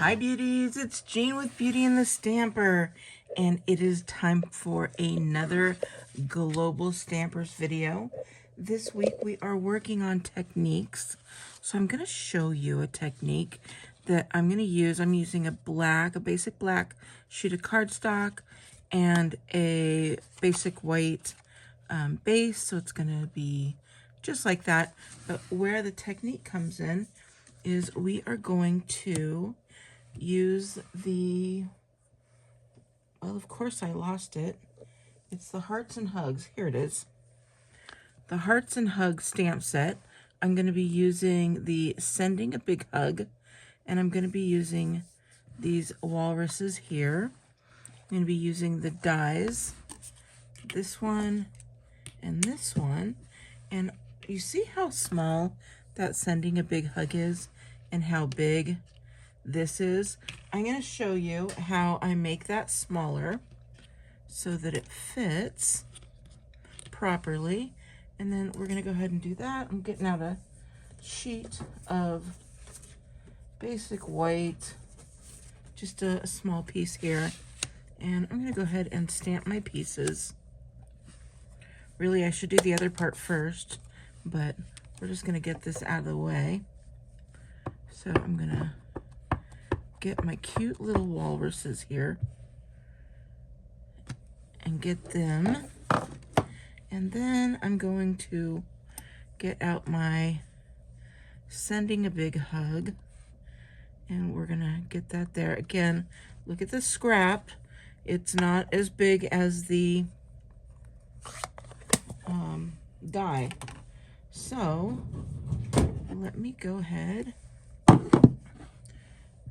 Hi beauties, it's Jean with Beauty and the Stamper, and it is time for another Global Stampers video. This week we are working on techniques, so I'm going to show you a technique that I'm going to use. I'm using a basic black sheet of cardstock and a basic white base, so it's going to be just like that. But where the technique comes in is we are going to use the, well, of course I lost it. It's the Hearts and Hugs. Here it is. The Hearts and Hugs stamp set. I'm going to be using the Sending a Big Hug, and I'm going to be using these walruses here. I'm going to be using the dies, this one and this one. And you see how small that Sending a Big Hug is and how big this is? I'm going to show you how I make that smaller so that it fits properly. And then we're going to go ahead and do that. I'm getting out a sheet of basic white, just a small piece here. And I'm going to go ahead and stamp my pieces. Really, I should do the other part first, but we're just going to get this out of the way. So I'm going to get my cute little walruses here and get them. And then I'm going to get out my Sending a Big Hug, and we're going to get that there. Again, look at the scrap. It's not as big as the die. So let me go ahead,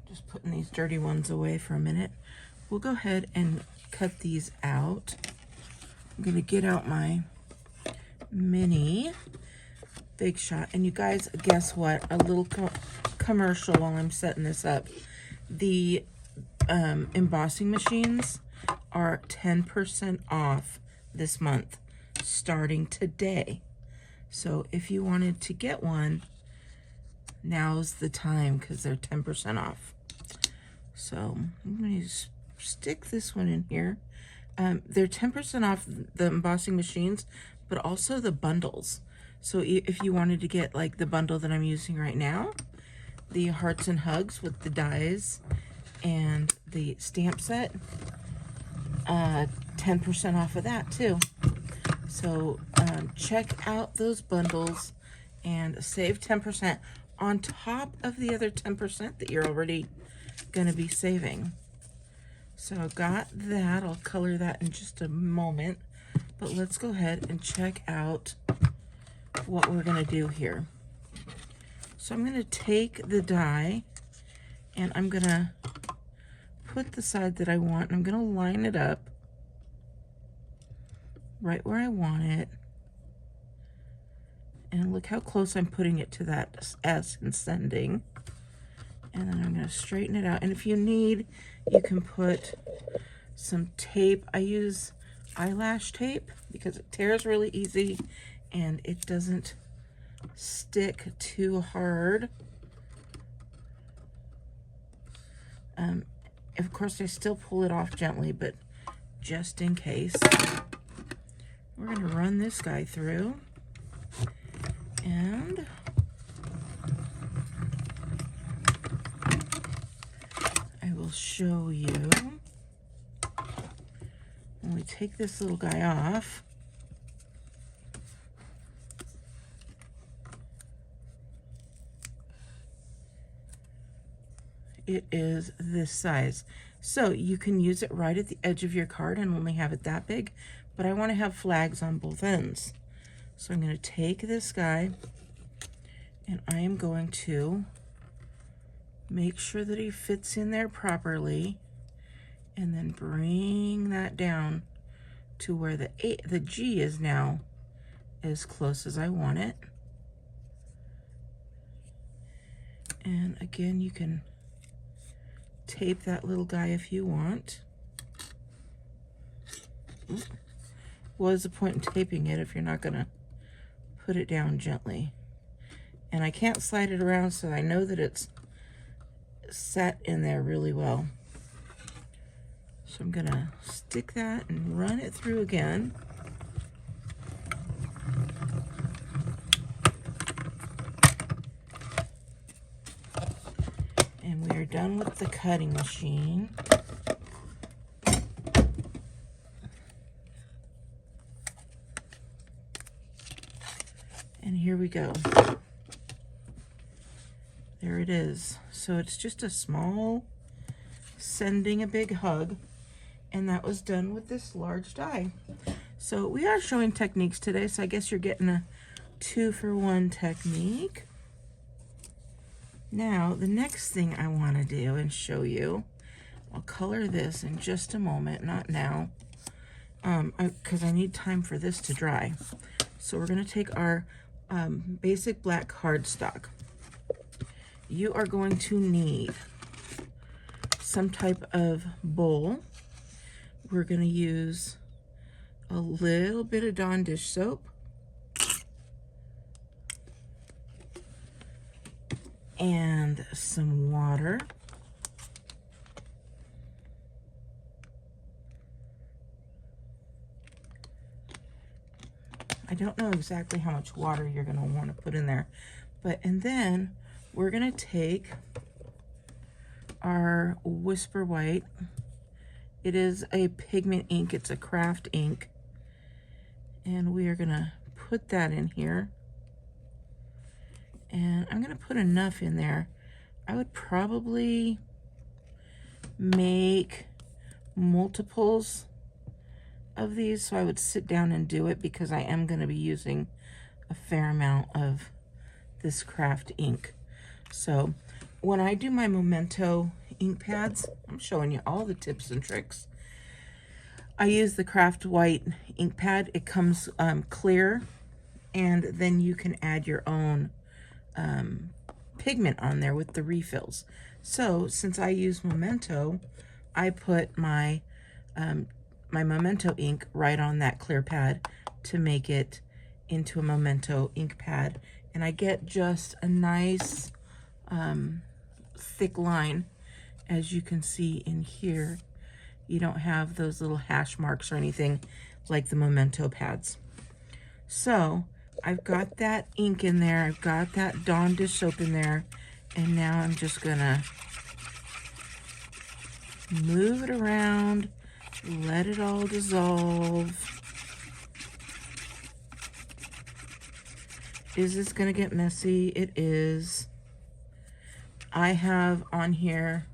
just putting these dirty ones away for a minute. We'll go ahead and cut these out. I'm going to get out my mini Big Shot. And you guys, guess what? A little commercial while I'm setting this up. The embossing machines are 10% off this month, starting today. So if you wanted to get one, now's the time because they're 10% off. So I'm going to stick this one in here. They're 10% off the embossing machines, but also the bundles. So if you wanted to get like the bundle that I'm using right now, the Hearts and Hugs with the dies and the stamp set, 10% off of that too. So check out those bundles and save 10% on top of the other 10% that you're already going to be saving. So I've got that. I'll color that in just a moment. But let's go ahead and check out what we're going to do here. So I'm going to take the die and I'm going to put the side that I want. I'm going to line it up right where I want it. And look how close I'm putting it to that S in Sending. And then I'm going to straighten it out. And if you need, you can put some tape. I use eyelash tape because it tears really easy and it doesn't stick too hard. Of course, I still pull it off gently, but just in case, we're going to run this guy through. And I will show you when we take this little guy off. It is this size. So you can use it right at the edge of your card and only have it that big, but I want to have flags on both ends. So I'm going to take this guy and I am going to make sure that he fits in there properly and then bring that down to where the G is now as close as I want it. And again, you can tape that little guy if you want. What is the point in taping it if you're not going to put it down gently? And I can't slide it around, so I know that it's set in there really well. So I'm gonna stick that and run it through again. And we are done with the cutting machine. And here we go. There it is. So it's just a small sending a big hug, and that was done with this large die. So we are showing techniques today, so I guess you're getting a 2-for-1 technique. Now, the next thing I want to do and show you, I'll color this in just a moment, not now, because I need time for this to dry. So we're going to take our basic black cardstock. You are going to need some type of bowl. We're going to use a little bit of Dawn dish soap and some water. I don't know exactly how much water you're going to want to put in there, and then we're going to take our Whisper White. It is a pigment ink, it's a craft ink, and we are going to put that in here. And I'm going to put enough in there. I would probably make multiples of these, so I would sit down and do it because I am going to be using a fair amount of this craft ink. So when I do my Memento ink pads, I'm showing you all the tips and tricks. I use the craft white ink pad. It comes clear, and then you can add your own pigment on there with the refills. So since I use Memento, I put my my Memento ink right on that clear pad to make it into a Memento ink pad, and I get just a nice thick line. As you can see in here, you don't have those little hash marks or anything like the Memento pads. So I've got that ink in there, I've got that Dawn dish soap in there, and now I'm just gonna move it around, let it all dissolve. Is this gonna get messy? It is. I have on here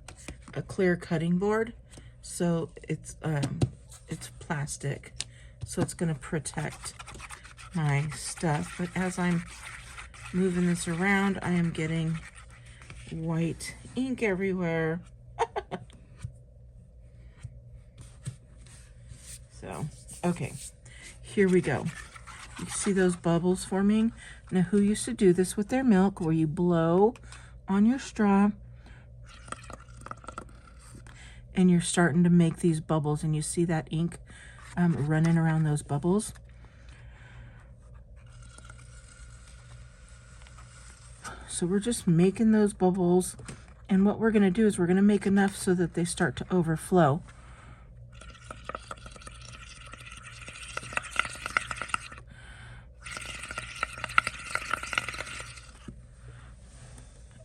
a clear cutting board, so it's plastic, so it's gonna protect my stuff. But as I'm moving this around, I am getting white ink everywhere. So, okay, here we go. You see those bubbles forming? Now, who used to do this with their milk, where you blow on your straw and you're starting to make these bubbles, and you see that ink running around those bubbles? So we're just making those bubbles, and what we're going to do is we're going to make enough so that they start to overflow.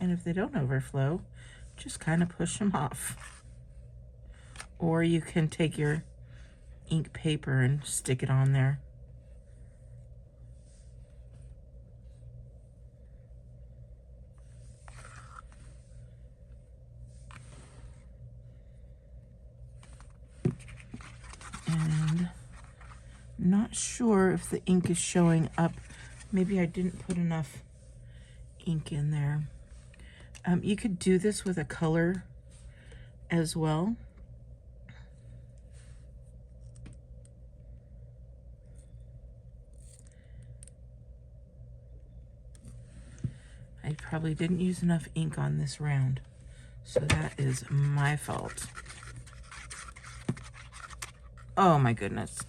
And if they don't overflow, just kind of push them off. Or you can take your ink paper and stick it on there. And not sure if the ink is showing up. Maybe I didn't put enough ink in there. You could do this with a color as well. I probably didn't use enough ink on this round, so that is my fault. Oh my goodness.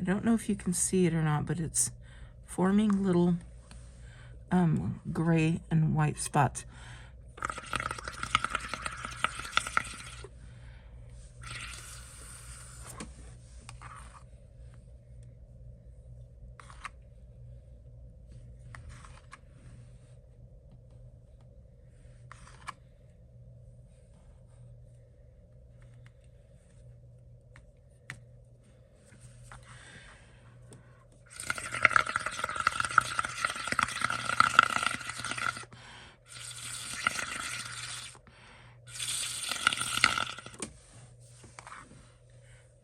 don't know if you can see it or not, but it's forming little gray and white spots.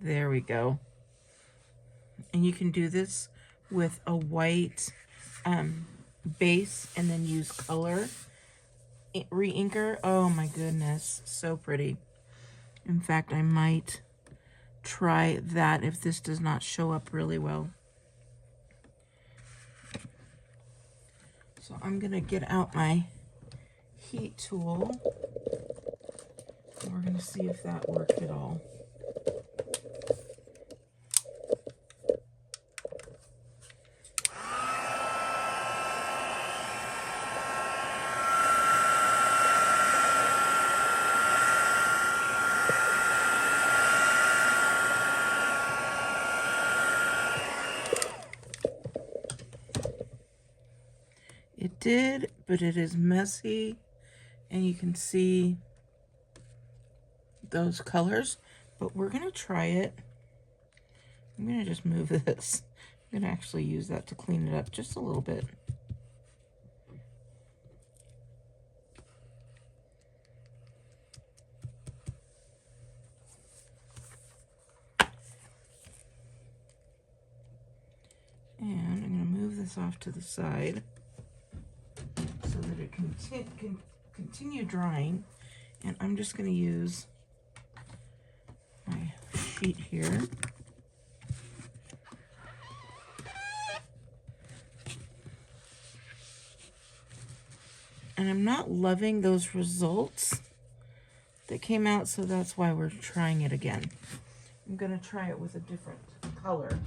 There we go. And you can do this with a white base and then use color re-inker. Oh my goodness, so pretty. In fact, I might try that if this does not show up really well. So I'm gonna get out my heat tool. And we're gonna see if that worked at all. It did, but it is messy, and you can see those colors, but we're gonna try it. I'm gonna just move this. I'm gonna actually use that to clean it up just a little bit. And I'm gonna move this off to the side so that it can continue drying. And I'm just going to use my sheet here. And I'm not loving those results that came out, so that's why we're trying it again. I'm going to try it with a different color.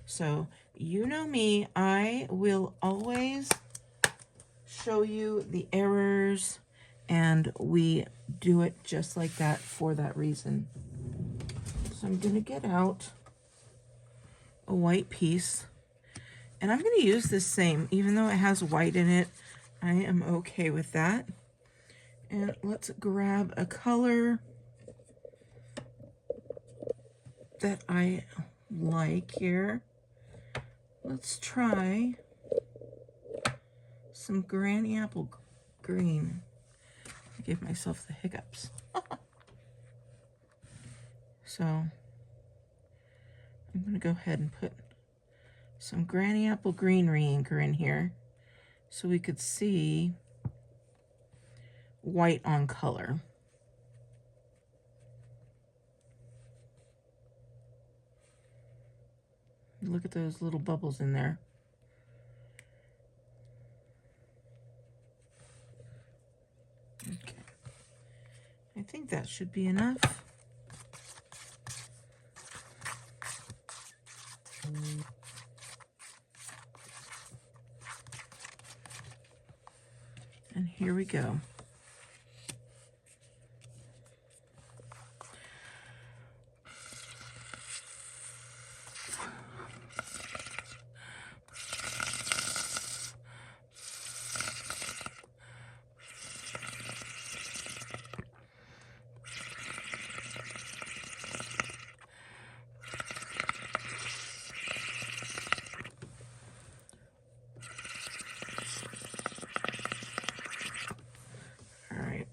So, you know me, I will always show you the errors, and we do it just like that for that reason. So I'm going to get out a white piece, and I'm going to use this same, even though it has white in it, I am okay with that. And let's grab a color that I like here. Let's try some Granny Apple Green. I gave myself the hiccups. So I'm going to go ahead and put some Granny Apple Green re-inker in here so we could see white on color. Look at those little bubbles in there. Okay. I think that should be enough. And here we go.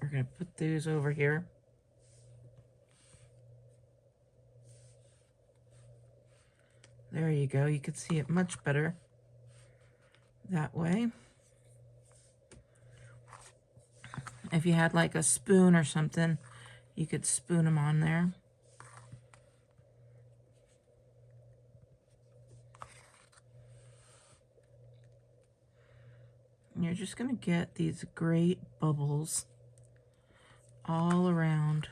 We're going to put those over here. There you go. You can see it much better that way. If you had like a spoon or something, you could spoon them on there. And you're just going to get these great bubbles all around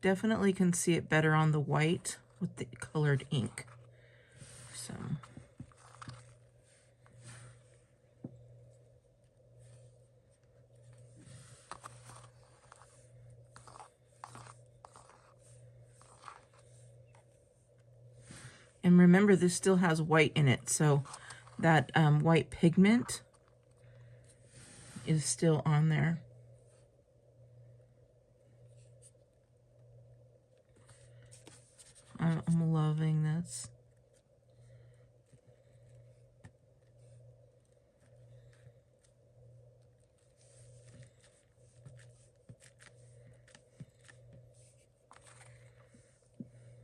Definitely can see it better on the white with the colored ink. So. And remember, this still has white in it, so that white pigment is still on there. I'm loving this.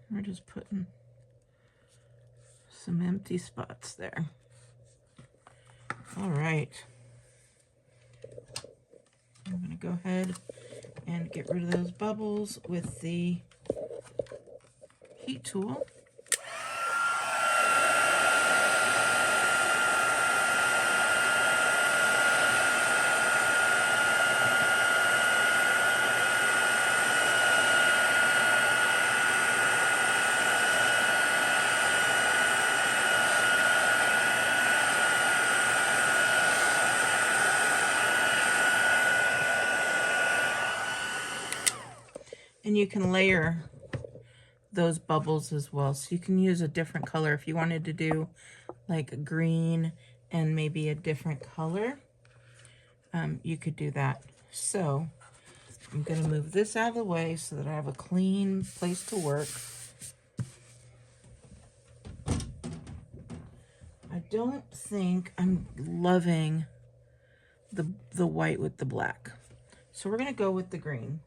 We're just putting some empty spots there. All right. I'm going to go ahead and get rid of those bubbles with the heat tool. And you can layer those bubbles as well. So you can use a different color if you wanted to do like green and maybe a different color. You could do that. So I'm going to move this out of the way so that I have a clean place to work. I don't think I'm loving the white with the black. So we're going to go with the green.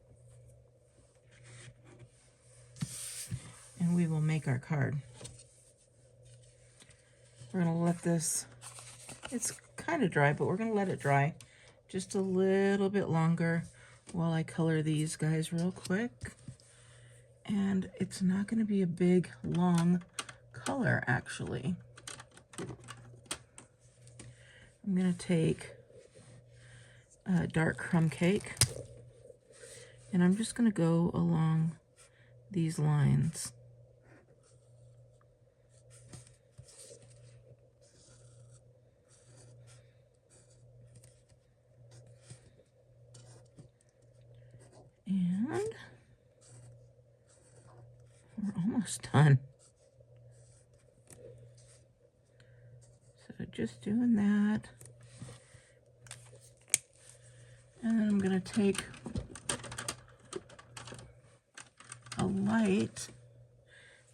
And we will make our card. We're going to let this, it's kind of dry, but we're going to let it dry just a little bit longer while I color these guys real quick. And it's not going to be a big, long color, actually. I'm going to take a dark crumb cake, and I'm just going to go along these lines. And we're almost done. So just doing that. And then I'm going to take a light,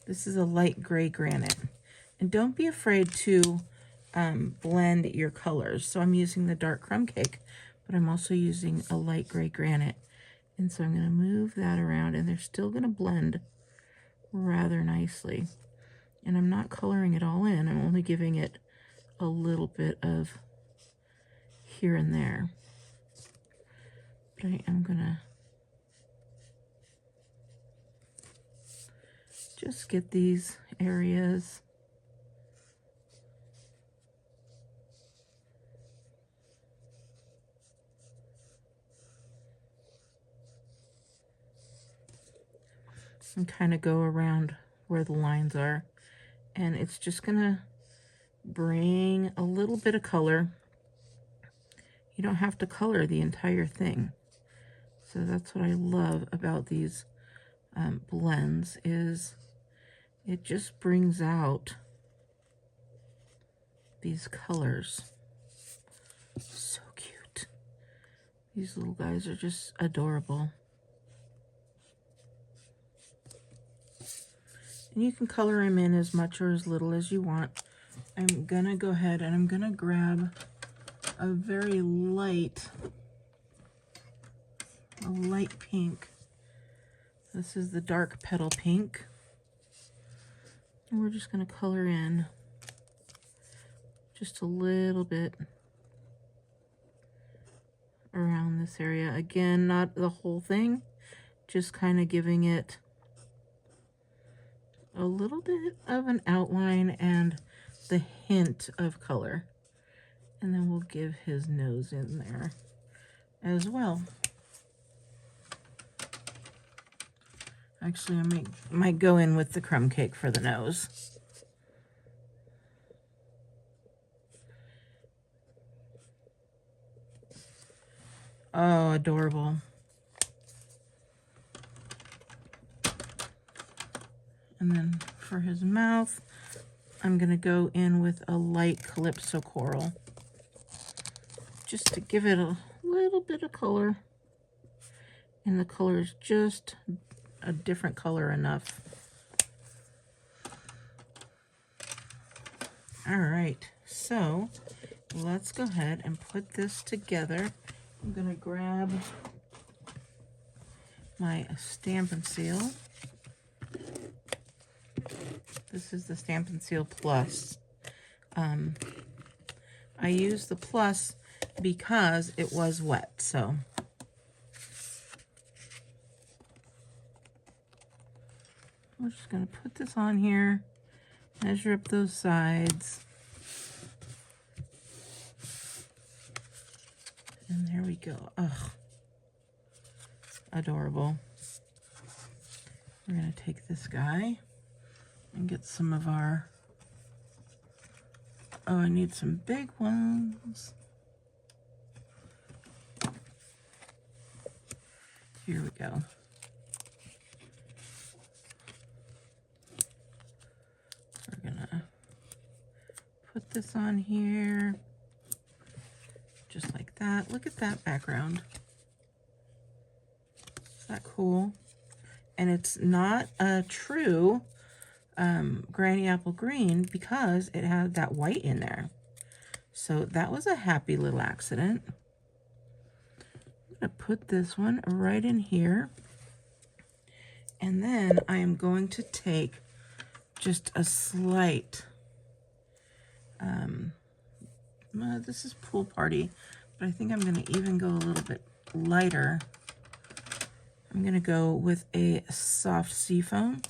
this is a light gray granite. And don't be afraid to blend your colors. So I'm using the dark crumb cake, but I'm also using a light gray granite. And so I'm going to move that around, and they're still going to blend rather nicely. And I'm not coloring it all in. I'm only giving it a little bit of here and there. But I am going to just get these areas and kind of go around where the lines are. And it's just going to bring a little bit of color. You don't have to color the entire thing. So that's what I love about these blends, is it just brings out these colors. So cute. These little guys are just adorable. And you can color them in as much or as little as you want. I'm gonna go ahead and I'm gonna grab a very light, pink. This is the dark petal pink. And we're just gonna color in just a little bit around this area. Again, not the whole thing, just kind of giving it a little bit of an outline and the hint of color. And then we'll give his nose in there as well. Actually, I might go in with the crumb cake for the nose. Oh, adorable. And then for his mouth, I'm going to go in with a light Calypso coral, just to give it a little bit of color. And the color is just a different color enough. All right, so let's go ahead and put this together. I'm going to grab my Stampin' Seal. This is the Stampin' Seal Plus. I used the Plus because it was wet, so. We're just going to put this on here, measure up those sides. And there we go. Ugh. Adorable. We're going to take this guy and get some of our, oh, I need some big ones. Here we go. We're gonna put this on here, just like that. Look at that background. Is that cool? And it's not a true granny apple green because it had that white in there. So that was a happy little accident. I'm going to put this one right in here. And then I am going to take just a slight, this is Pool Party, but I think I'm going to even go a little bit lighter. I'm going to go with a soft seafoam.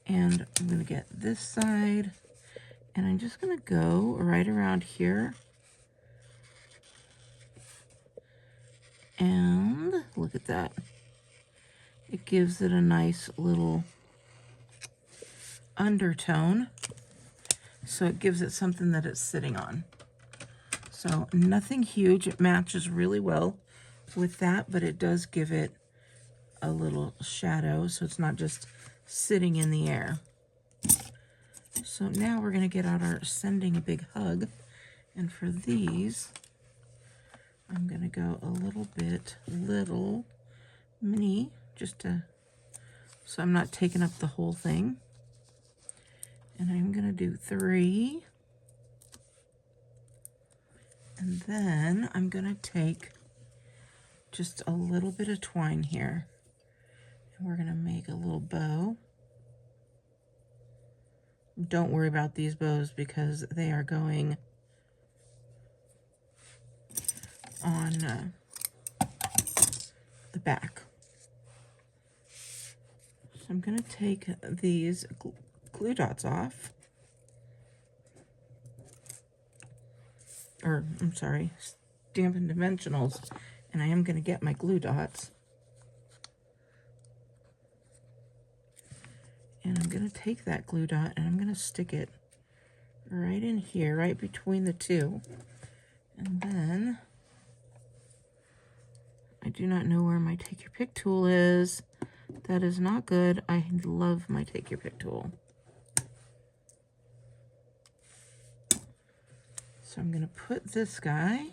And I'm going to get this side, and I'm just going to go right around here. And look at that. It gives it a nice little undertone. So it gives it something that it's sitting on. So nothing huge. It matches really well with that, but it does give it a little shadow, so it's not just sitting in the air. So now we're going to get out our Sending a Big Hug. And for these, I'm going to go a little bit, little mini, just to, so I'm not taking up the whole thing. And I'm going to do 3. And then I'm going to take just a little bit of twine here. And we're going to make a little bow. Don't worry about these bows because they are going on the back. So I'm going to take these glue dots off. Or, I'm sorry, Stampin' Dimensionals. And I am going to get my glue dots. And I'm going to take that glue dot and I'm going to stick it right in here, right between the two. And then, I do not know where my Take Your Pick tool is. That is not good. I love my Take Your Pick tool. So I'm going to put this guy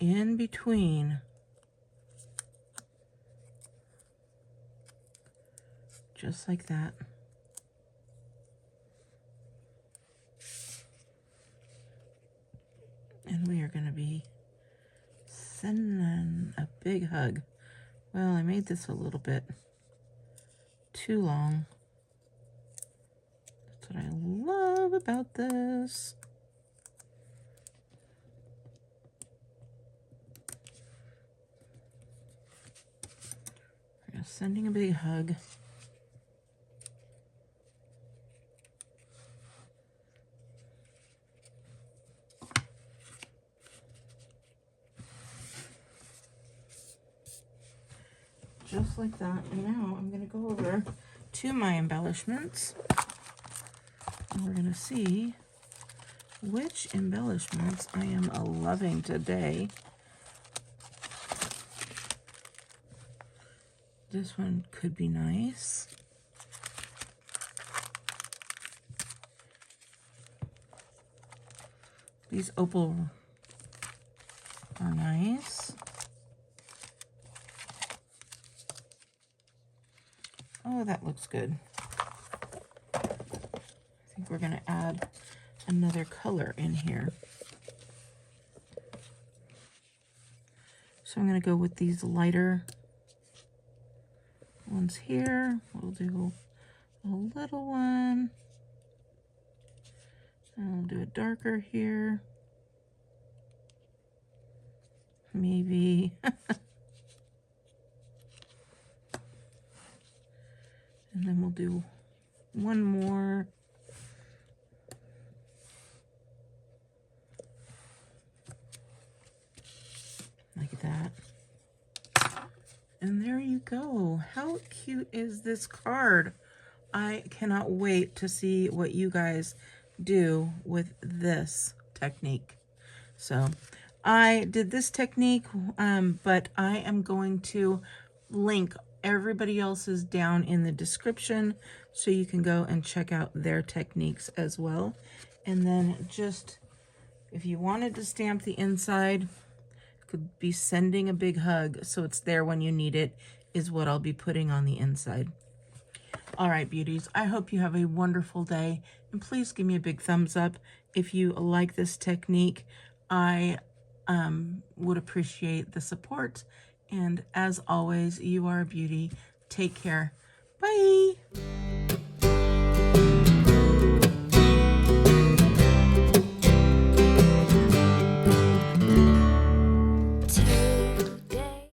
in between. Just like that. And we are going to be sending a big hug. Well, I made this a little bit too long. That's what I love about this. We're going to sending a big hug. just like that. And now I'm going to go over to my embellishments. And we're going to see which embellishments I am loving today. This one could be nice. These opal are nice. Oh, that looks good. I think we're going to add another color in here. So I'm going to go with these lighter ones here. We'll do a little one. And we'll do a darker here. Maybe. And then we'll do one more. Like that. And there you go. How cute is this card? I cannot wait to see what you guys do with this technique. So I did this technique, but I am going to link everybody else's down in the description so you can go and check out their techniques as well. And then just, if you wanted to stamp the inside, could be sending a big hug so it's there when you need it, is what I'll be putting on the inside. All right, beauties, I hope you have a wonderful day, and please give me a big thumbs up if you like this technique. I would appreciate the support, and as always, you are a beauty. Take care. Bye.